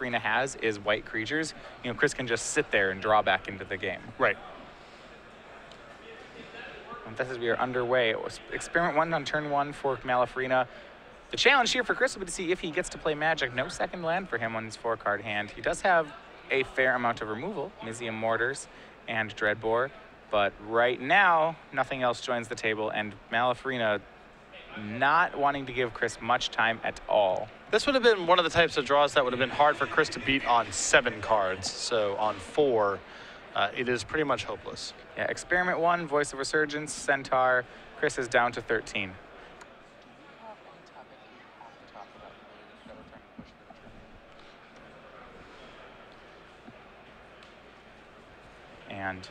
Malafarina has is white creatures, you know, Chris can just sit there and draw back into the game. Right. And this is we are underway. Experiment 1 on turn 1 for Malafarina. The challenge here for Chris will be to see if he gets to play Magic. No second land for him on his 4-card hand. He does have a fair amount of removal, Mizium Mortars and Dreadbore, but right now, nothing else joins the table, and Malafarina not wanting to give Chris much time at all. This would have been one of the types of draws that would have been hard for Chris to beat on 7 cards, so on 4, it is pretty much hopeless. Yeah, Experiment 1, Voice of Resurgence, Centaur. Chris is down to 13. And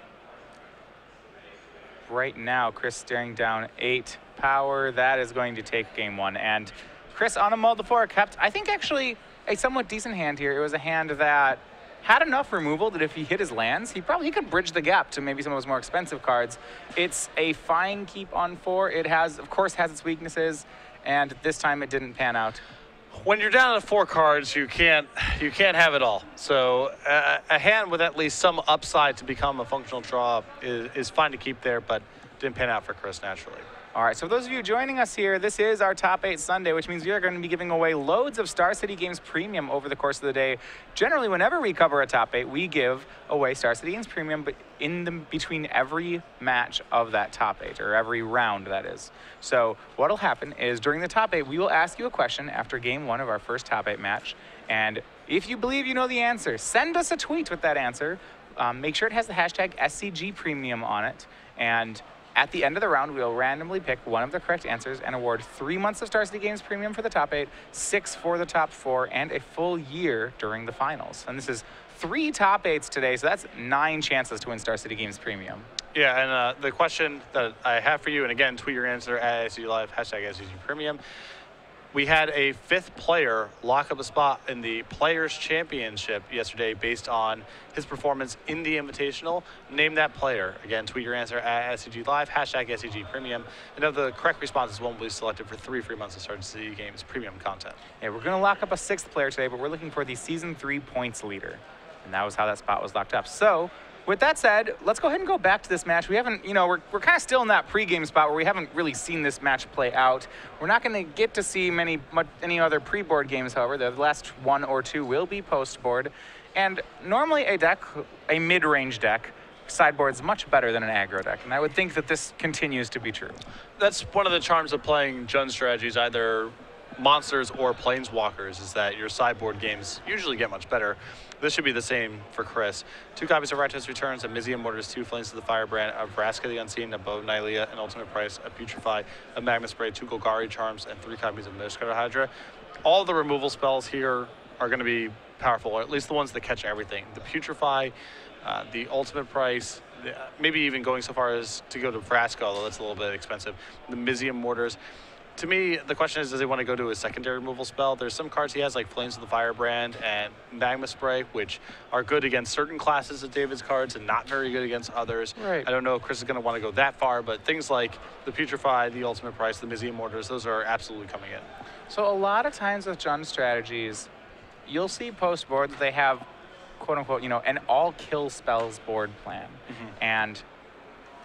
right now, Chris staring down 8 power. That is going to take game 1. And Chris on a mull before kept, I think, actually a somewhat decent hand here. It was a hand that had enough removal that if he hit his lands, he could bridge the gap to maybe some of his more expensive cards. It's a fine keep on 4. It has, of course, has its weaknesses, and this time it didn't pan out. When you're down to 4 cards, you can't have it all. So a hand with at least some upside to become a functional draw is fine to keep there, but didn't pan out for Chris naturally. All right, so for those of you joining us here, this is our Top 8 Sunday, which means we are going to be giving away loads of Star City Games Premium over the course of the day. Generally, whenever we cover a Top 8, we give away Star City Games Premium, but between every match of that Top 8, or every round, that is. So what'll happen is during the Top 8, we will ask you a question after game 1 of our first Top 8 match, and if you believe you know the answer, send us a tweet with that answer. Make sure it has the hashtag SCG Premium on it, and at the end of the round, we'll randomly pick one of the correct answers and award 3 months of Star City Games Premium for the top 8, 6 for the top 4, and a full year during the finals. And this is 3 top 8s today, so that's 9 chances to win Star City Games Premium. Yeah, and the question that I have for you, and again, tweet your answer at SCG Live, hashtag SCG Premium. We had a 5th player lock up a spot in the Players' Championship yesterday based on his performance in the Invitational. Name that player. Again, tweet your answer at SCG Live, hashtag SCG Premium. And of the correct responses, one will be selected for 3 free months of Star City Games Premium content. Yeah, we're going to lock up a 6th player today, but we're looking for the Season 3 points leader. And that was how that spot was locked up. So, with that said, let's go ahead and go back to this match. We haven't, you know, we're kind of still in that pregame spot where we haven't really seen this match play out. We're not going to get to see any other pre-board games, however. The last 1 or 2 will be post-board. And normally a mid-range deck, sideboard is much better than an aggro deck. And I would think that this continues to be true. That's one of the charms of playing Jund strategies, either monsters or planeswalkers, is that your sideboard games usually get much better. This should be the same for Chris. 2 copies of Righteous Returns, a Mizium Mortars, 2 Flames of the Firebrand, a Vraska the Unseen, a Bow of Nylea, an Ultimate Price, a Putrefy, a Magma Spray, 2 Golgari Charms, and 3 copies of Mishkara Hydra. All the removal spells here are going to be powerful, or at least the ones that catch everything. The Putrefy, the Ultimate Price, maybe even going so far as to go to Vraska, although that's a little bit expensive. The Mizium Mortars. To me, the question is, does he want to go to a secondary removal spell? There's some cards he has, like Flames of the Firebrand and Magma Spray, which are good against certain classes of David's cards and not very good against others. Right. I don't know if Chris is going to want to go that far, but things like the Putrefy, the Ultimate Price, the Mizium Mortars, those are absolutely coming in. So a lot of times with Jund strategies, you'll see post-board that they have, quote-unquote, you know, an all-kill spells board plan. And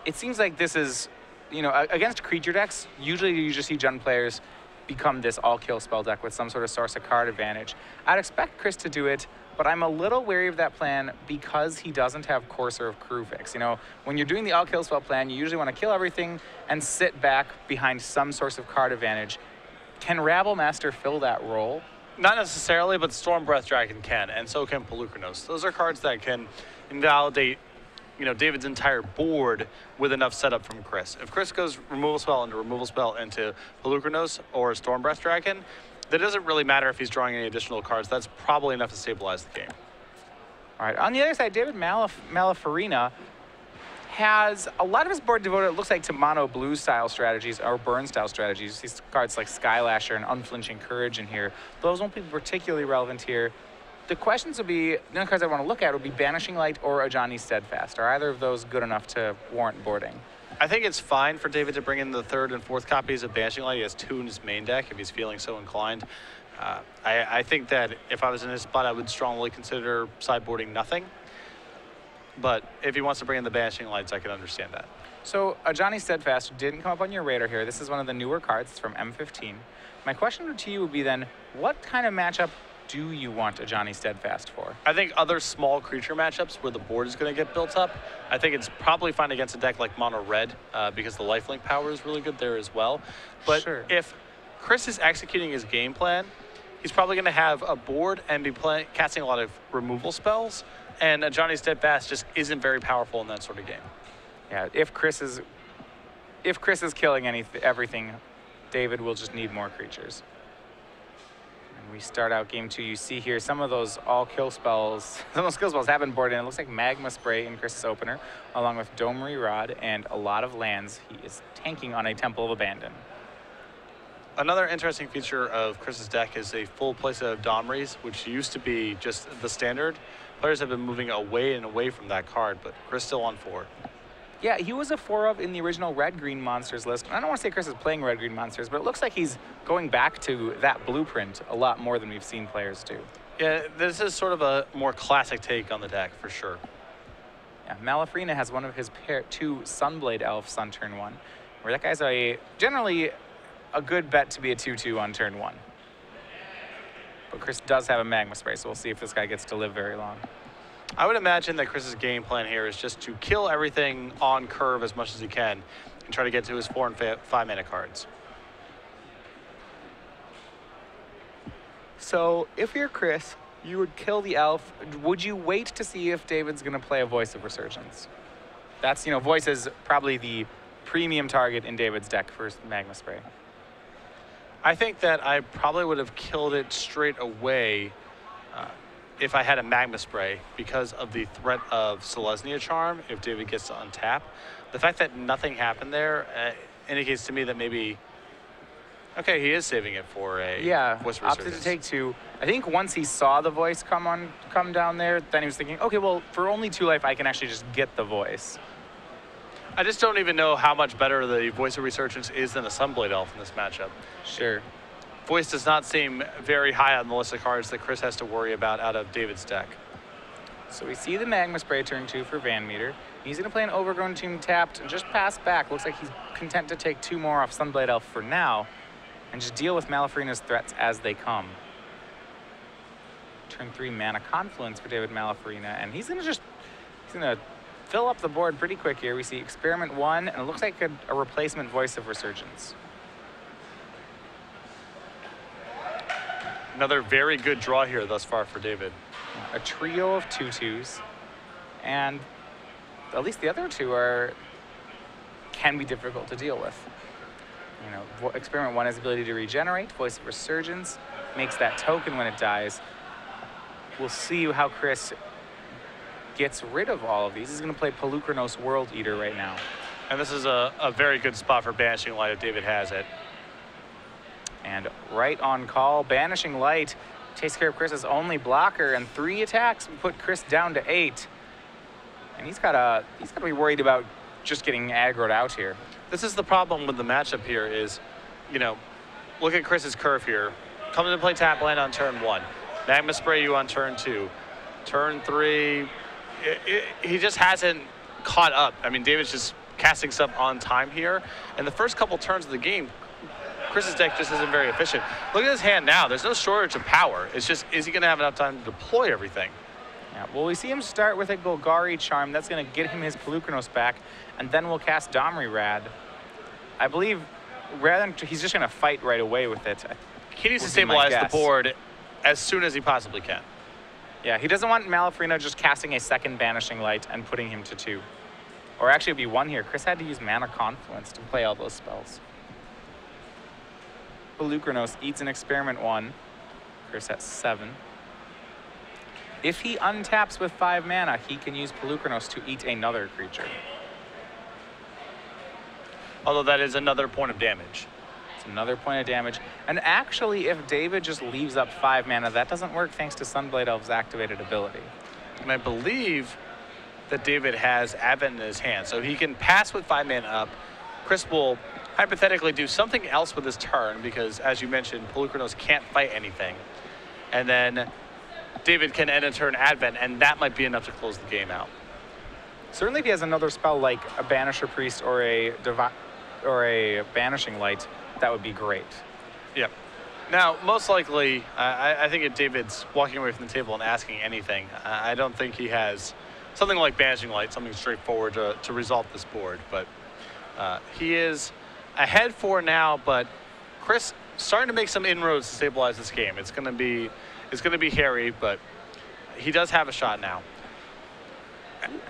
it seems like this is, you know, against creature decks, usually you just see Jund players become this all-kill spell deck with some sort of source of card advantage. I'd expect Chris to do it, but I'm a little wary of that plan because he doesn't have Courser of Kruvix. You know, when you're doing the all-kill spell plan, you usually want to kill everything and sit back behind some source of card advantage. Can Rabblemaster fill that role? Not necessarily, but Storm Breath Dragon can, and so can Pelucranos. Those are cards that can invalidate, you know, David's entire board with enough setup from Chris. If Chris goes removal spell into Pelucranos or Storm Breath Dragon, that doesn't really matter if he's drawing any additional cards. That's probably enough to stabilize the game. All right, on the other side, David Malafarina has a lot of his board devoted, it looks like, to mono blue style strategies or burn style strategies. These cards like Skylasher and Unflinching Courage in here, those won't be particularly relevant here. The questions would be, the only cards I want to look at would be Banishing Light or Ajani Steadfast. Are either of those good enough to warrant boarding? I think it's fine for David to bring in the 3rd and 4th copies of Banishing Light. He has 2 in his main deck if he's feeling so inclined. I think that if I was in his spot, I would strongly consider sideboarding nothing. But if he wants to bring in the Banishing Lights, I can understand that. So Johnny Steadfast didn't come up on your radar here. This is one of the newer cards. It's from M15. My question to you would be then, what kind of matchup do you want a Johnny Steadfast for? I think other small creature matchups where the board is going to get built up, I think it's probably fine against a deck like Mono Red because the lifelink power is really good there as well. But sure. If Chris is executing his game plan, he's probably going to have a board and be casting a lot of removal spells, and a Johnny Steadfast just isn't very powerful in that sort of game. Yeah, if Chris is killing everything, David will just need more creatures. And we start out game 2. You see here some of those all-kill spells. Some of those kill spells have been boarded in. It looks like Magma Spray in Chris's opener, along with Domery Rod and a lot of lands. He is tanking on a Temple of Abandon. Another interesting feature of Chris's deck is a full playset of Domries, which used to be just the standard. Players have been moving away and away from that card, but Chris still on 4. Yeah, he was a 4-of in the original Red-Green Monsters list. I don't want to say Chris is playing Red-Green Monsters, but it looks like he's going back to that blueprint a lot more than we've seen players do. Yeah, this is sort of a more classic take on the deck, for sure. Yeah, Malafarina has one of his 2 Sunblade Elves on turn 1, where that guy's generally a good bet to be a 2-2 on turn 1. But Chris does have a Magma Spray, so we'll see if this guy gets to live very long. I would imagine that Chris's game plan here is just to kill everything on curve as much as he can and try to get to his 4 and 5 mana cards. So if you're Chris, you would kill the elf. Would you wait to see if David's going to play a Voice of Resurgence? That's, Voice is probably the premium target in David's deck for Magma Spray. I think that I probably would have killed it straight away if I had a Magma Spray because of the threat of Selesnya Charm if David gets to untap. The fact that nothing happened there indicates to me that maybe, okay, he is saving it for a Voice of opted Resurgence. to take 2. I think once he saw the Voice come down there, then he was thinking, okay, well, for only 2 life, I can actually just get the Voice. I just don't even know how much better the Voice of Resurgence is than a Sunblade Elf in this matchup. Sure. Voice does not seem very high on the list of cards that Chris has to worry about out of David's deck. So we see the Magma Spray turn 2 for VanMeter. He's going to play an Overgrown Tomb tapped and just pass back. Looks like he's content to take 2 more off Sunblade Elf for now and just deal with Malafarina's threats as they come. Turn 3 Mana Confluence for David Malafarina, and he's going to fill up the board pretty quick here. We see Experiment 1, and it looks like a replacement Voice of Resurgence. Another very good draw here thus far for David. A trio of 2/2s, and at least the other 2 can be difficult to deal with. Experiment 1 has the ability to regenerate. Voice of Resurgence makes that token when it dies. We'll see how Chris gets rid of all of these. He's going to play Pelucranos World Eater right now. And this is a very good spot for Banishing Light if David has it. And right on call, Banishing Light takes care of Chris's only blocker, and 3 attacks put Chris down to 8. And he's got to be worried about just getting aggroed out here. This is the problem with the matchup here is, look at Chris's curve here. Comes to play tap land on turn 1. Magma Spray you on turn 2. Turn 3, he just hasn't caught up. I mean, David's just casting stuff on time here. And the first couple turns of the game, Chris's deck just isn't very efficient. Look at his hand now. There's no shortage of power. It's just, is he going to have enough time to deploy everything? Yeah, well, we see him start with a Golgari Charm. That's going to get him his Pelucranos back, and then we'll cast Domri Rad. I believe rather than he's just going to fight right away with it. He needs to stabilize the board as soon as he possibly can. Yeah, he doesn't want Malafarina just casting a second Banishing Light and putting him to 2. Or actually, it'd be 1 here. Chris had to use Mana Confluence to play all those spells. Pelucranos eats an Experiment 1. Chris at 7. If he untaps with 5 mana, he can use Pelucranos to eat another creature. Although that is another point of damage. It's another point of damage. And actually, if David just leaves up 5 mana, that doesn't work thanks to Sunblade Elf's activated ability. And I believe that David has Advent in his hand, so he can pass with 5 mana up. Chris will hypothetically do something else with his turn, because as you mentioned, Polukranos can't fight anything. And then David can end a turn Advent, and that might be enough to close the game out. Certainly if he has another spell like a Banisher Priest or a Banishing Light, that would be great. Yep. Now, most likely, I think if David's walking away from the table and asking anything, I don't think he has something like Banishing Light, something straightforward to resolve this board. But he is ahead for now, but Chris starting to make some inroads to stabilize this game. It's going to be hairy, but he does have a shot now.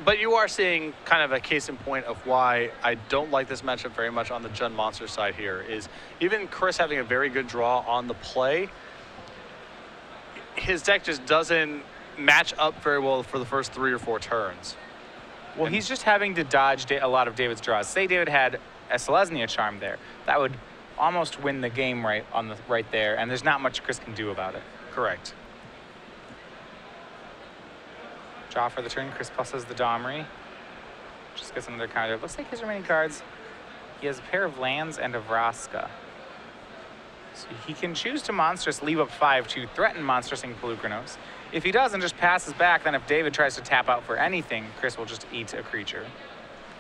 But you are seeing kind of a case in point of why I don't like this matchup very much on the Jund Monster side here, is even Chris having a very good draw on the play, his deck just doesn't match up very well for the first 3 or 4 turns. Well, he's just having to dodge a lot of David's draws. Say David had a Selesnya Charm there. That would almost win the game right there, and there's not much Chris can do about it. Correct. Draw for the turn. Chris pluses the Domri. Just gets another counter. Looks like his remaining cards, he has a pair of lands and a Vraska. So he can choose to Monstrous, leave up 5 to threaten Monstrous-ing Polukranos. If he does and just passes back, then if David tries to tap out for anything, Chris will just eat a creature.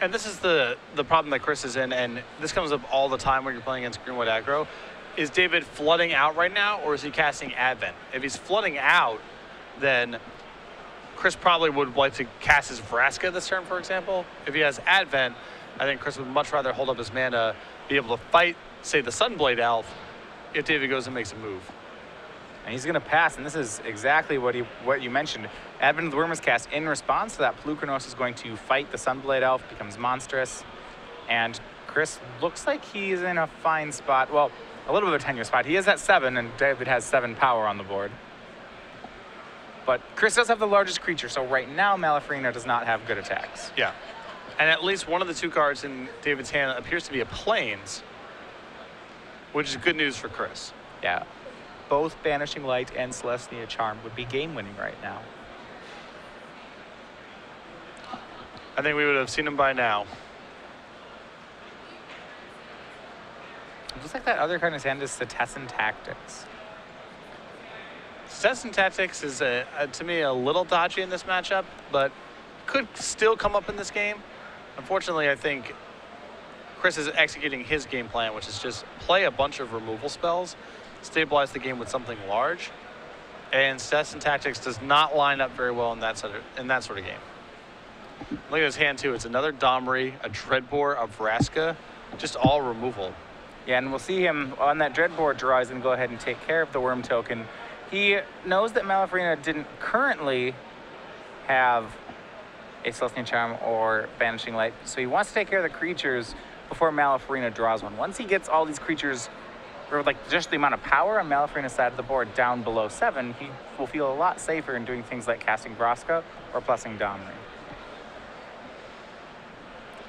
And this is the problem that Chris is in, and this comes up all the time when you're playing against green-white aggro. Is David flooding out right now, or is he casting Advent? If he's flooding out, then Chris probably would like to cast his Vraska this turn, for example. If he has Advent, I think Chris would much rather hold up his mana, be able to fight, say, the Sunblade Elf, if David goes and makes a move. And he's going to pass, and this is exactly what you mentioned. Advent of the Worm is cast in response to that. Polukranos is going to fight the Sunblade Elf, becomes monstrous, and Chris looks like he's in a fine spot. Well, a little bit of a tenuous spot. He is at 7, and David has 7 power on the board. But Chris does have the largest creature, so right now Malafarina does not have good attacks. Yeah. And at least one of the 2 cards in David's hand appears to be a Plains, which is good news for Chris. Yeah. Both Banishing Light and Selesnya Charm would be game-winning right now. I think we would have seen him by now. It looks like that other card in his hand is Cetessan Tactics. Cetessan Tactics is, to me, a little dodgy in this matchup, but could still come up in this game. Unfortunately, I think Chris is executing his game plan, which is just play a bunch of removal spells, stabilize the game with something large, and Cetessan Tactics does not line up very well in that sort of game. Look at his hand, too. It's another Domri, a Dreadbore, a Vraska, just all removal. Yeah, and we'll see him on that Dreadbore draw. He's going to go ahead and take care of the Worm token. He knows that Malafarina didn't currently have a Selesnya Charm or Banishing Light, so he wants to take care of the creatures before Malafarina draws one. Once he gets all these creatures, or like just the amount of power on Malafarina's side of the board down below 7, he will feel a lot safer in doing things like casting Vraska or plussing Domri.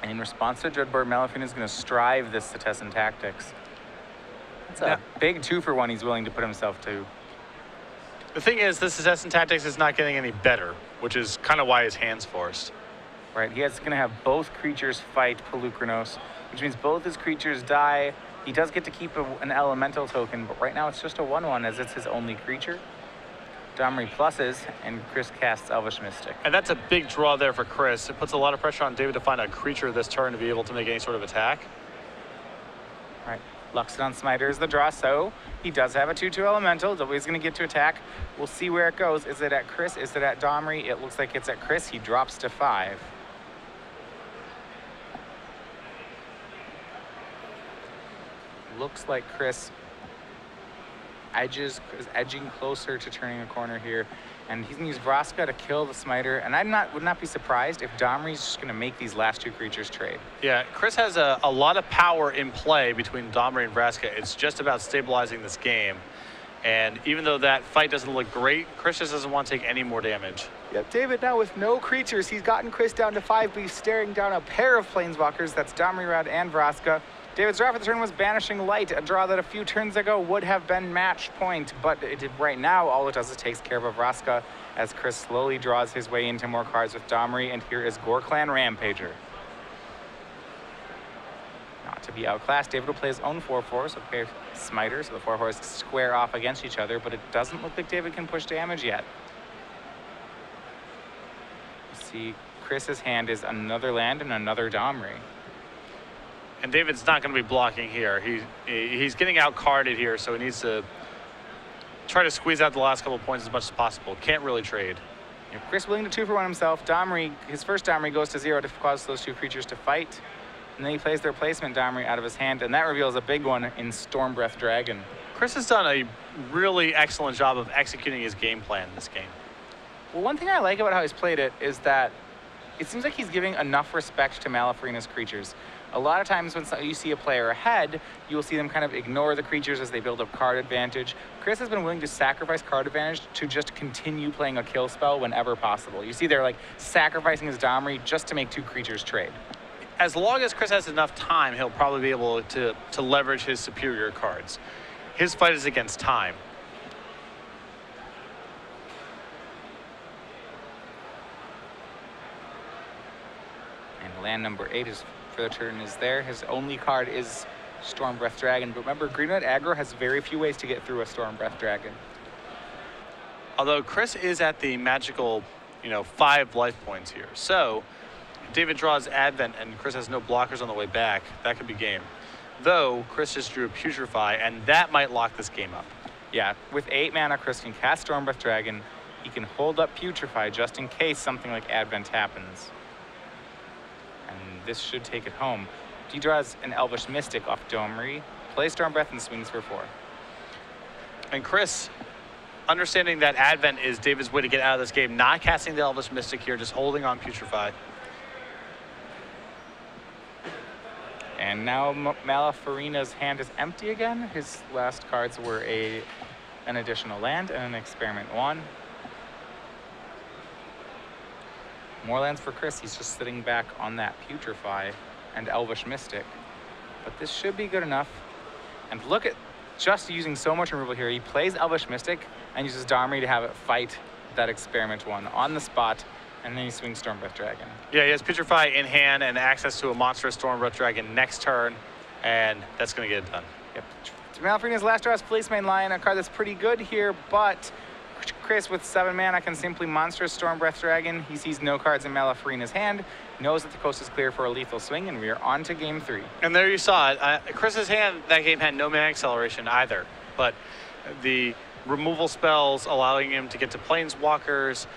And in response to Dreadbore, Malafarina is going to strive this Cetessan Tactics. That's a big 2-for-1 he's willing to put himself to. The thing is, this Cetessan Tactics is not getting any better, which is kind of why his hand's forced. Right, he is going to have both creatures fight Polukranos, which means both his creatures die. He does get to keep an elemental token, but right now it's just a 1/1 as it's his only creature. Domri pluses, and Chris casts Elvish Mystic. And that's a big draw there for Chris. It puts a lot of pressure on David to find a creature this turn to be able to make any sort of attack. All right, Luxodon Smiter is the draw, so he does have a 2/2 elemental. He's going to get to attack. We'll see where it goes. Is it at Chris? Is it at Domri? It looks like it's at Chris. He drops to 5. Looks like Chris is edging closer to turning a corner here, and he's going to use Vraska to kill the Smiter, and would not be surprised if Domri's just going to make these last 2 creatures trade. Yeah, Chris has a lot of power in play between Domri and Vraska. It's just about stabilizing this game, and even though that fight doesn't look great, Chris just doesn't want to take any more damage. Yep, David now with no creatures. He's gotten Chris down to 5, but he's staring down a pair of Planeswalkers. That's Domri Rad and Vraska. David's draw for the turn was Banishing Light, a draw that a few turns ago would have been match point, but right now all it does is takes care of a Vraska as Chris slowly draws his way into more cards with Domri, and here is Gore Clan Rampager. Now, not to be outclassed. David will play his own 4/4, so pair Smiter, so the 4/4s square off against each other, but it doesn't look like David can push damage yet. See, Chris's hand is another land and another Domri. And David's not going to be blocking here. He's getting out carded here, so he needs to try to squeeze out the last couple points as much as possible. Can't really trade. Chris willing to 2-for-1 himself. Domri, his first Domri goes to 0 to cause those two creatures to fight. And then he plays their replacement Domri out of his hand, and that reveals a big one in Stormbreath Dragon. Chris has done a really excellent job of executing his game plan in this game. Well, one thing I like about how he's played it is that it seems like he's giving enough respect to Malafarina's creatures. A lot of times when you see a player ahead, you will see them kind of ignore the creatures as they build up card advantage. Chris has been willing to sacrifice card advantage to just continue playing a kill spell whenever possible. You see they're like sacrificing his Domri just to make two creatures trade. As long as Chris has enough time, he'll probably be able to leverage his superior cards. His fight is against time. And land number 8 is for the turn is there. His only card is Stormbreath Dragon. But remember, green-red aggro has very few ways to get through a Stormbreath Dragon. Although Chris is at the magical, 5 life points here. So if David draws Advent and Chris has no blockers on the way back, that could be game. Though Chris just drew a Putrefy, and that might lock this game up. Yeah, with 8 mana, Chris can cast Stormbreath Dragon. He can hold up Putrefy just in case something like Advent happens. And this should take it home. He draws an Elvish Mystic off Domri, plays Stormbreath, and swings for 4. And Chris, understanding that Advent is David's way to get out of this game, not casting the Elvish Mystic here, just holding on Putrefy. And now Malafarina's hand is empty again. His last cards were an additional land and an Experiment 1. More lands for Chris. He's just sitting back on that Putrefy and Elvish Mystic. But this should be good enough. And look at just using so much removal here. He plays Elvish Mystic and uses Domri to have it fight that Experiment 1 on the spot. And then he swings Stormbreath Dragon. Yeah, he has Putrefy in hand and access to a monstrous Stormbreath Dragon next turn, and that's going to get it done. Yep. Malafarina's last draw is Policeman Lion, a card that's pretty good here, but Chris with 7 mana can simply monstrous Stormbreath Dragon. He sees no cards in Malafarina's hand, knows that the coast is clear for a lethal swing, and we are on to game 3. And there you saw it. Chris's hand that game had no mana acceleration either, but the removal spells allowing him to get to Planeswalkers,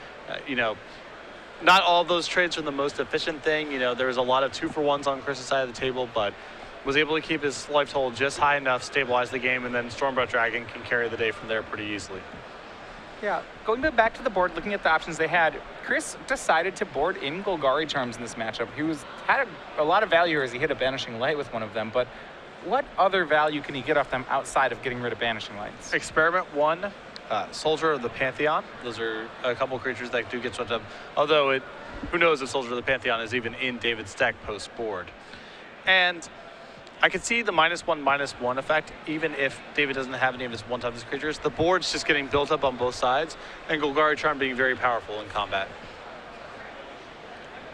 not all of those trades are the most efficient thing. There was a lot of 2-for-1s on Chris's side of the table, but was able to keep his life total just high enough, stabilize the game, and then Stormbreath Dragon can carry the day from there pretty easily. Yeah, going back to the board, looking at the options they had, Chris decided to board in Golgari Charms in this matchup. He had a lot of value here as he hit a Banishing Light with one of them, but what other value can he get off them outside of getting rid of Banishing Lights? Experiment 1. Soldier of the Pantheon. Those are a couple creatures that do get swept up. Although who knows if Soldier of the Pantheon is even in David's deck post-board. And I could see the -1/-1 effect, even if David doesn't have any of his one-type creatures. The board's just getting built up on both sides, and Golgari Charm being very powerful in combat.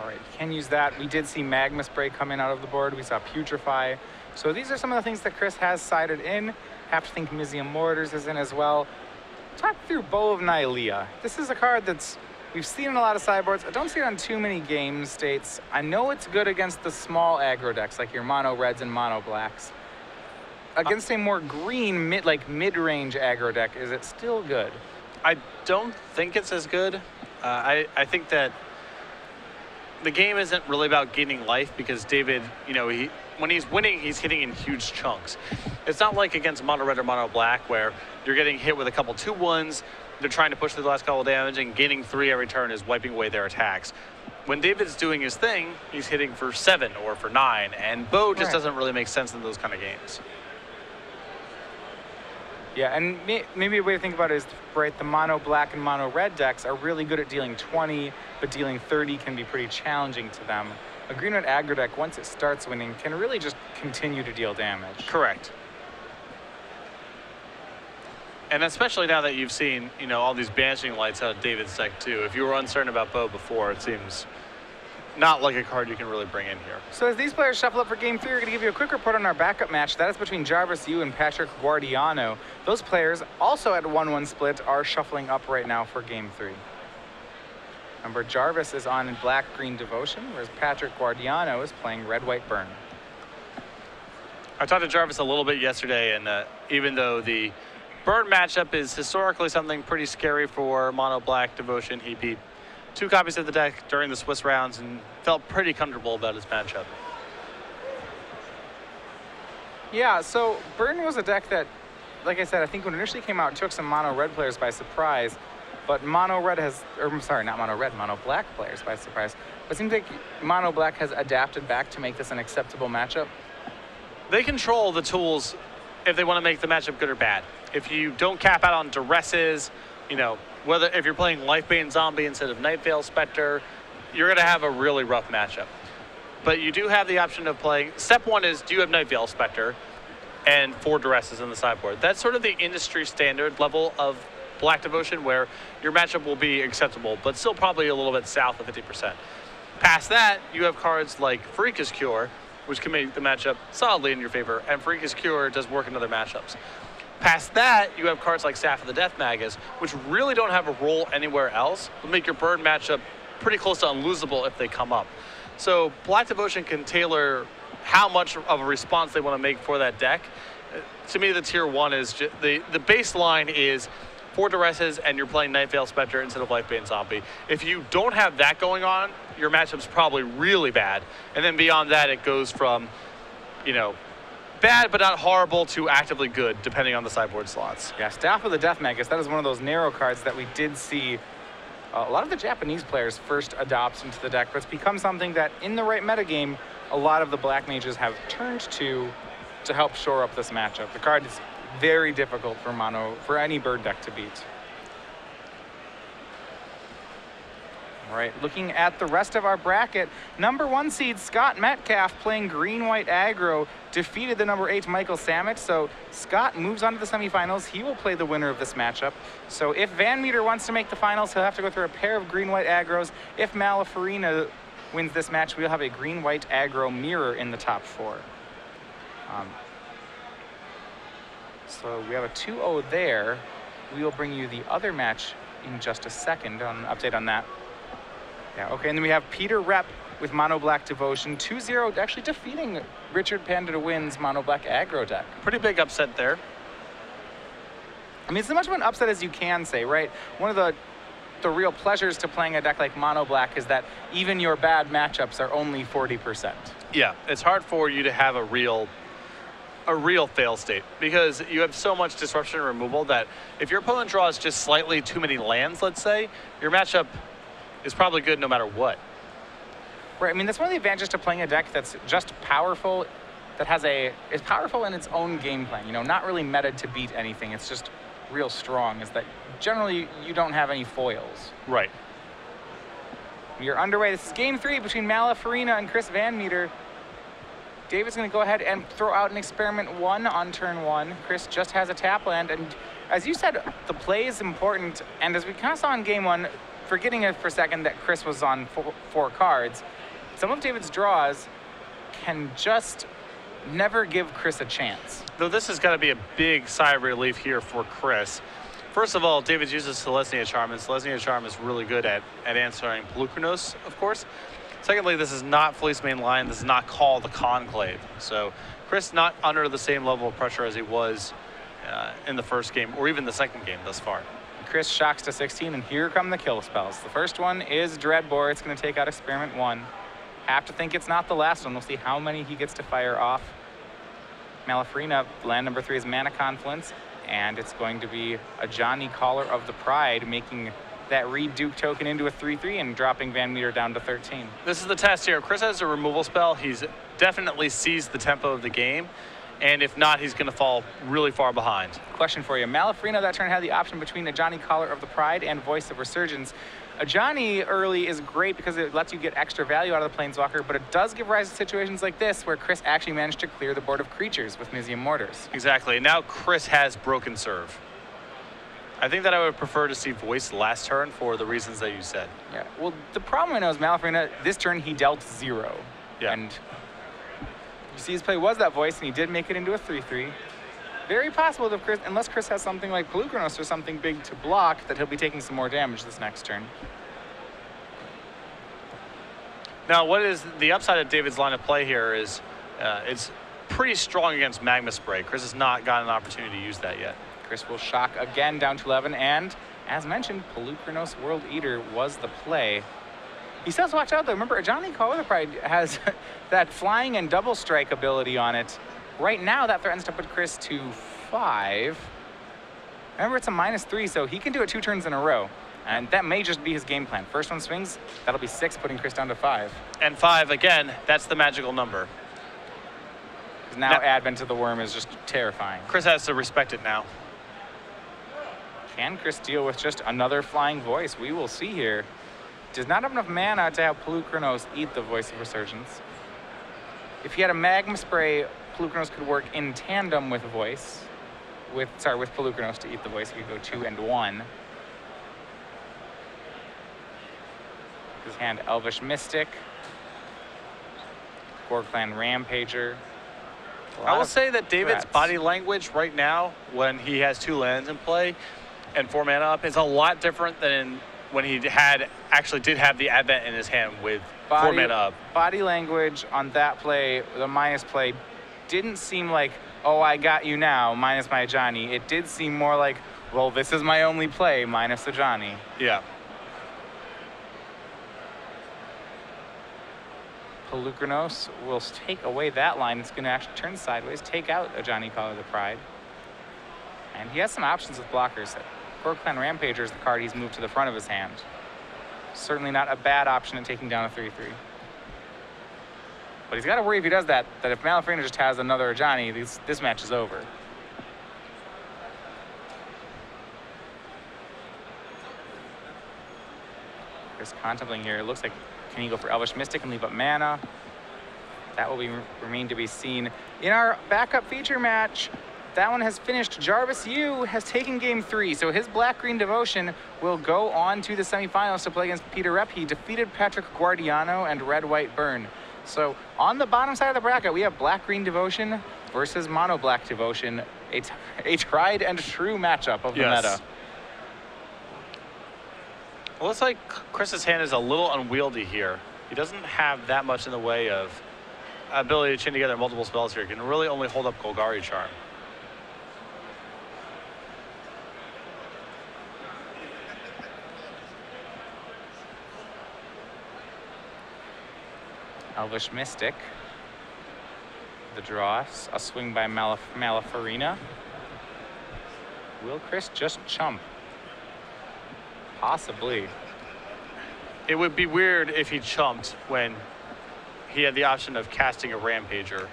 All right, can use that. We did see Magma Spray come in out of the board. We saw Putrefy. So these are some of the things that Chris has sided in. Have to think Mizium Mortars is in as well. Talk through Bow of Nylea. This is a card we've seen in a lot of sideboards. I don't see it on too many game states. I know it's good against the small aggro decks, like your mono reds and mono blacks. Against a more green, mid-range aggro deck, is it still good? I don't think it's as good. I think that the game isn't really about gaining life because David, when he's winning, he's hitting in huge chunks. It's not like against mono red or mono black where you're getting hit with a couple 2/1s, they're trying to push through the last couple of damage, and gaining 3 every turn is wiping away their attacks. When David's doing his thing, he's hitting for 7 or for 9, and Bow just doesn't really make sense in those kind of games. Yeah, and maybe a way to think about it is, the mono black and mono red decks are really good at dealing 20, but dealing 30 can be pretty challenging to them. A green-red aggro deck, once it starts winning, can really just continue to deal damage. Correct. And especially now that you've seen, all these Banishing Lights out of David's deck too. If you were uncertain about Bow before, it seems not like a card you can really bring in here. So as these players shuffle up for Game 3, we're going to give you a quick report on our backup match. That is between Jarvis Yu and Patrick Guardiano. Those players, also at 1-1 split, are shuffling up right now for Game 3. Remember, Jarvis is on Black-Green Devotion, whereas Patrick Guardiano is playing Red-White Burn. I talked to Jarvis a little bit yesterday, and even though the Burn matchup is historically something pretty scary for Mono Black Devotion, he beat 2 copies of the deck during the Swiss rounds and felt pretty comfortable about his matchup. Yeah, so Burn was a deck that, like I said, I think when it initially came out, took some Mono Red players by surprise. But Mono Red has, or sorry, not Mono Red, Mono Black players by surprise. But it seems like Mono Black has adapted back to make this an acceptable matchup. They control the tools if they want to make the matchup good or bad. If you don't cap out on duresses, you know, whether if you're playing Lifebane Zombie instead of Night Veil Spectre, you're going to have a really rough matchup. But you do have the option of playing, step 1 is, do you have Night Veil Spectre and 4 duresses in the sideboard? That's sort of the industry standard level of Black Devotion, where your matchup will be acceptable, but still probably a little bit south of 50%. Past that, you have cards like Freakish Cure, which can make the matchup solidly in your favor, and Freakish Cure does work in other matchups. Past that, you have cards like Staff of the Death Magus, which really don't have a role anywhere else, but make your Burn matchup pretty close to unlosable if they come up. So Black Devotion can tailor how much of a response they want to make for that deck. To me, the tier 1 is just, the baseline is 4 duresses and you're playing Night Veil Spectre instead of Lifebane Zombie. If you don't have that going on, your matchup's probably really bad. And then beyond that, it goes from, you know, bad but not horrible to actively good, depending on the sideboard slots. Yeah, Staff of the Death Magus, that is one of those narrow cards that we did see a lot of the Japanese players first adopt into the deck, but it's become something that in the right metagame, a lot of the Black Mages have turned to help shore up this matchup. The card is very difficult for any bird deck to beat. All right, looking at the rest of our bracket, number 1 seed Scott Metcalf playing green-white aggro defeated the number 8 Michael Samet. So Scott moves on to the semifinals. He will play the winner of this matchup. So if VanMeter wants to make the finals, he'll have to go through a pair of green-white aggros. If Malafarina wins this match, we'll have a green-white aggro mirror in the top 4. So we have a 2-0 there. We will bring you the other match in just a second on an update on that. Yeah, okay, and then we have Peter Rep with Mono Black Devotion, 2-0, actually defeating Richard Panda to Win's Mono Black aggro deck. Pretty big upset there. I mean, it's as much of an upset as you can say, right? One of the real pleasures to playing a deck like Mono Black is that even your bad matchups are only 40%. Yeah, it's hard for you to have a real fail state because you have so much disruption and removal that if your opponent draws just slightly too many lands, let's say, your matchup is probably good no matter what. Right, I mean, that's one of the advantages to playing a deck that's just powerful, that is powerful in its own game plan, you know, not really meta to beat anything, it's just real strong, is that generally you don't have any foils. Right. You're underway. This is Game 3 between Malafarina and Chris VanMeter. David's going to go ahead and throw out an Experiment 1 on turn 1. Chris just has a tap land, and as you said, the play is important, and as we kind of saw in Game 1, forgetting it for a second that Chris was on 4 cards, some of David's draws can just never give Chris a chance. Though this has got to be a big sigh of relief here for Chris. First of all, David uses Selesnya Charm, and Selesnya Charm is really good at answering Pelucranos, of course. Secondly, this is not Fleece Main Line. This is not Call the Conclave. So Chris not under the same level of pressure as he was in the first game, or even the second game thus far. Chris shocks to 16, and here come the kill spells. The first one is Dreadbore. It's going to take out Experiment 1. Have to think it's not the last one. We'll see how many he gets to fire off. Malafarina, land number 3 is Mana Confluence, and it's going to be a Johnny Caller of the Pride, making that Reed Duke token into a 3/3 and dropping VanMeter down to 13. This is the test here. If Chris has a removal spell, he's definitely seized the tempo of the game. And if not, he's going to fall really far behind. Question for you. Malafarina that turn had the option between a Johnny Caller of the Pride and Voice of Resurgence. A Johnny early is great because it lets you get extra value out of the Planeswalker, but it does give rise to situations like this where Chris actually managed to clear the board of creatures with Mizzium Mortars. Exactly. Now Chris has Broken Serve. I think that I would prefer to see voice last turn for the reasons that you said. Yeah. Well, the problem I know is Malafarina, this turn he dealt 0. Yeah. And you see his play was that voice, and he did make it into a 3-3. Very possible that Chris, unless Chris has something like Pelucranos or something big to block, that he'll be taking some more damage this next turn. Now, what is the upside of David's line of play here is it's pretty strong against Magma Spray. Chris has not gotten an opportunity to use that yet. Chris will shock again down to 11, and as mentioned, Pelucranos World Eater was the play. He says watch out though. Remember, Ajani Color Pride has that flying and double strike ability on it. Right now, that threatens to put Chris to 5. Remember, it's a -3, so he can do it 2 turns in a row. And that may just be his game plan. First one swings, that'll be 6, putting Chris down to 5. And 5, again, that's the magical number. Now Advent of the Worm is just terrifying. Chris has to respect it now. Can Chris deal with just another flying voice? We will see here. Does not have enough mana to have Pelucranos eat the Voice of Resurgence. If he had a Magma Spray, Pelucranos could work in tandem with Voice. With Pelucranos to eat the Voice. He could go 2 and 1. His hand, Elvish Mystic. Gorklan Rampager. I will say that David's threats. body language right now, when he has 2 lands in play and 4 mana up, is a lot different than when he actually did have the Advent in his hand with 4 mana up. Body language on that play, the minus play, didn't seem like, oh, I got you now, minus my Ajani. It did seem more like, well, this is my only play, minus Ajani. Yeah. Pelucranos will take away that line. It's going to actually turn sideways, take out Ajani Color the Pride. And he has some options with blockers. Gorklan Rampager is the card he's moved to the front of his hand. Certainly not a bad option at taking down a 3-3. But he's got to worry if he does that if Malafarina just has another Ajani, this match is over. Just contemplating here. It looks like, can he go for Elvish Mystic and leave up mana? That will remain to be seen. In our backup feature match, that one has finished. Jarvis Yu has taken game 3, so his Black-Green Devotion will go on to the semifinals to play against Peter Rep. He defeated Patrick Guardiano and Red-White Burn. So on the bottom side of the bracket, we have Black-Green Devotion versus Mono-Black Devotion, a tried and true matchup of the meta. It looks like Chris's hand is a little unwieldy here. He doesn't have that much in the way of ability to chain together multiple spells here. He can really only hold up Golgari Charm. Elvish Mystic. The draw, a swing by Malafarina. Will Chris just chump? Possibly. It would be weird if he chumped when he had the option of casting a Rampager.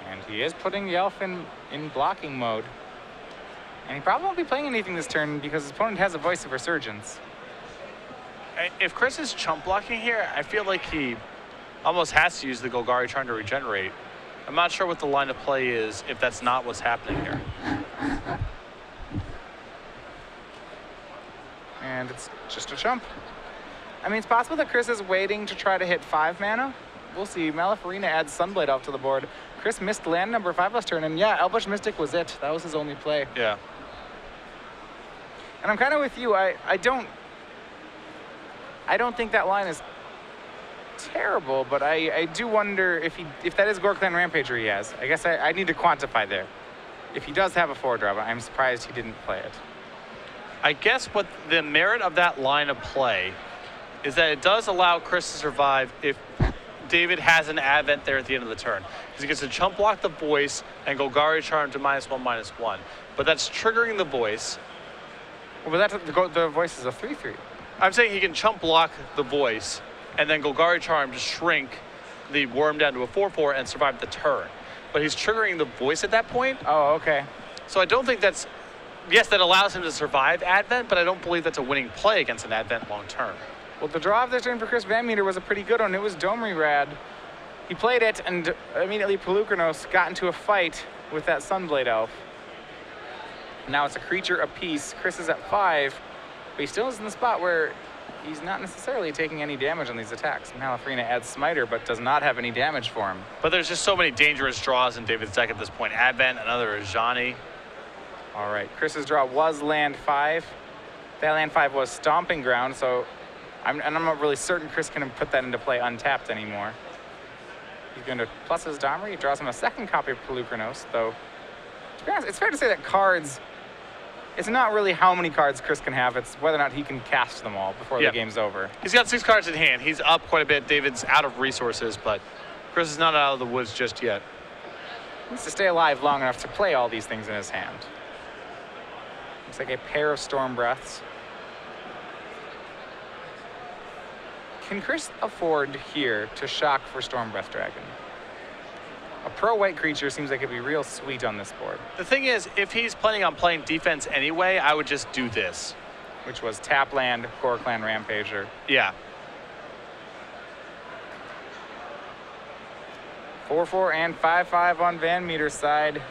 And he is putting the elf in blocking mode. And he probably won't be playing anything this turn because his opponent has a Voice of Resurgence. If Chris is chump blocking here, I feel like he almost has to use the Golgari Charm to regenerate. I'm not sure what the line of play is if that's not what's happening here. And it's just a chump. I mean, it's possible that Chris is waiting to try to hit 5 mana. We'll see. Malafarina adds Sunblade off to the board. Chris missed land number 5 last turn, and yeah, Elvish Mystic was it. That was his only play. Yeah. And I'm kind of with you. I don't think that line is terrible, but I do wonder if that is Gorklan Rampager he has. I guess I need to quantify there. If he does have a 4-drop, I'm surprised he didn't play it. I guess what the merit of that line of play is that it does allow Chris to survive if David has an Advent there at the end of the turn. Because he gets to chump block the Voice and Golgari Charm to -1/-1. But that's triggering the Voice. Well, but the Voice is a 3-3. I'm saying he can chump block the Voice and then Golgari Charm to shrink the Worm down to a 4/4 and survive the turn. But he's triggering the Voice at that point. Oh, okay. So I don't think that's... Yes, that allows him to survive Advent, but I don't believe that's a winning play against an Advent long term. Well, the draw of this turn for Chris VanMeter was a pretty good one. It was Domri Rad. He played it, and immediately Pelucranos got into a fight with that Sunblade Elf. Now it's a creature apiece. Chris is at 5, but he still is in the spot where he's not necessarily taking any damage on these attacks. Malafarina adds Smiter, but does not have any damage for him. But there's just so many dangerous draws in David's deck at this point. Advent, another Ajani. All right, Chris's draw was land 5. That land 5 was Stomping Ground, so I'm not really certain Chris can put that into play untapped anymore. He's going to plus his Domri. He draws him a second copy of Pelucranos, though. To be honest, it's fair to say that cards, it's not really how many cards Chris can have, it's whether or not he can cast them all before the game's over. He's got 6 cards in hand. He's up quite a bit. David's out of resources, but Chris is not out of the woods just yet. He needs to stay alive long enough to play all these things in his hand. Looks like a pair of Storm Breaths. Can Chris afford here to shock for Storm Breath Dragon? A pro-white creature seems like it'd be real sweet on this board. The thing is, if he's planning on playing defense anyway, I would just do this. Which was tap land, Core Clan Rampager. Yeah. 4-4 and 5-5 on VanMeter's side.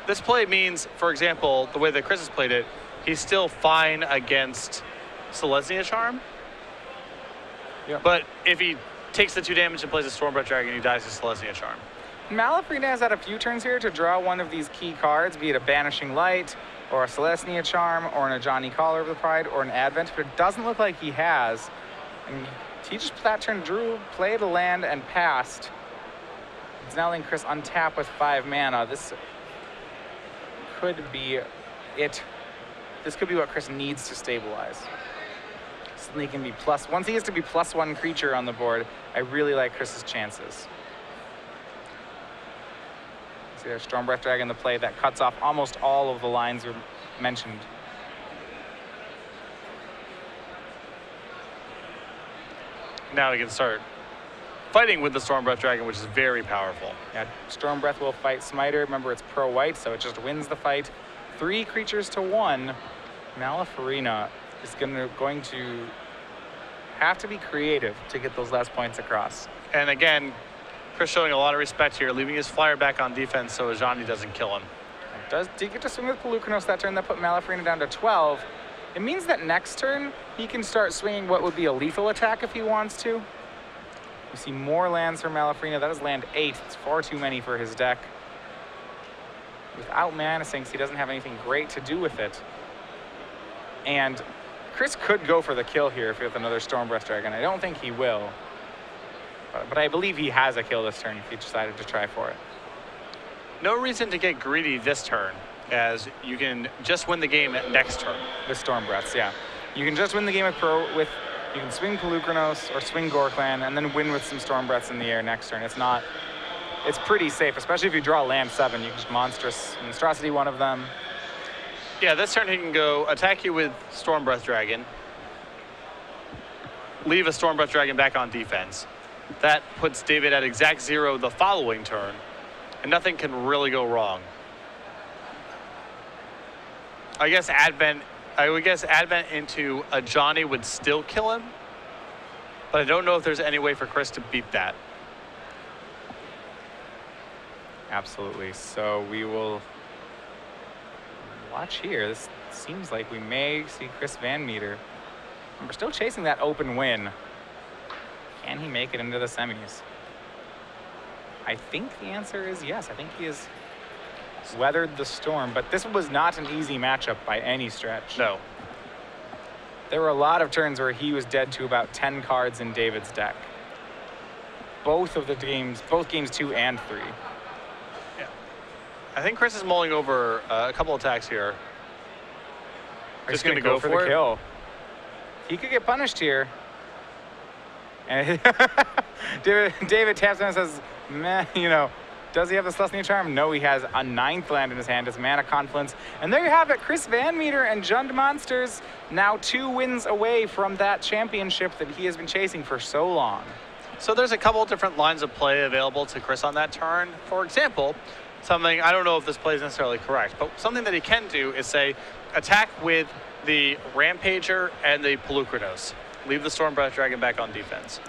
This play means, for example, the way that Chris has played it, he's still fine against Selesnya Charm. Yep. But if he takes the 2 damage and plays a Stormbreath Dragon, he dies to Selesnya Charm. Malafarina has had a few turns here to draw one of these key cards, be it a Banishing Light, or a Selesnya Charm, or an Ajani Caller of the Pride, or an Advent, but it doesn't look like he has. And he just that turn drew, played a land, and passed. It's now letting Chris untap with 5 mana. This could be it. This could be what Chris needs to stabilize. Suddenly he can be once he gets to be +1 creature on the board, I really like Chris's chances. See there's Storm Breath Dragon, the play that cuts off almost all of the lines we mentioned. Now he can start fighting with the Storm Breath Dragon, which is very powerful. Yeah, Storm Breath will fight Smiter. Remember, it's pro-white, so it just wins the fight. 3 creatures to 1. Malafarina is going to have to be creative to get those last points across. And again, Chris showing a lot of respect here, leaving his flyer back on defense so Ajani doesn't kill him. Did get to swing with Pelucranos that turn. That put Malafarina down to 12. It means that next turn, he can start swinging what would be a lethal attack if he wants to. We see more lands for Malafarina. That is land 8. It's far too many for his deck. Without Mana Sinks, he doesn't have anything great to do with it. And Chris could go for the kill here with another Storm Breath Dragon. I don't think he will. But I believe he has a kill this turn if he decided to try for it. No reason to get greedy this turn, as you can just win the game next turn. With Storm Breaths, yeah. You can just win the game with you can swing Pelucranos or swing Gore Clan and then win with some Storm Breaths in the air next turn. It's pretty safe, especially if you draw land 7. You can just monstrosity one of them. Yeah, this turn he can go attack you with Storm Breath Dragon, leave a Storm Breath Dragon back on defense. That puts David at exact 0 the following turn, and nothing can really go wrong. I would guess Advent into Ajani would still kill him, but I don't know if there's any way for Chris to beat that. Absolutely. So we will watch here. This seems like we may see Chris VanMeter. We're still chasing that open win. Can he make it into the semis? I think the answer is yes. I think he has weathered the storm, but this was not an easy matchup by any stretch. No. There were a lot of turns where he was dead to about 10 cards in David's deck. Both games 2 and 3. Yeah. I think Chris is mulling over a couple attacks here. Just going to go for the kill. He could get punished here. And David taps him and says, meh, does he have the Selesnya Charm? No, he has a 9th land in his hand. It's Mana Confluence. And there you have it. Chris VanMeter and Jund Monsters now 2 wins away from that championship that he has been chasing for so long. So there's a couple different lines of play available to Chris on that turn. For example, something, I don't know if this play is necessarily correct, but something that he can do is say, attack with the Rampager and the Pelucranos. Leave the Storm Breath Dragon back on defense.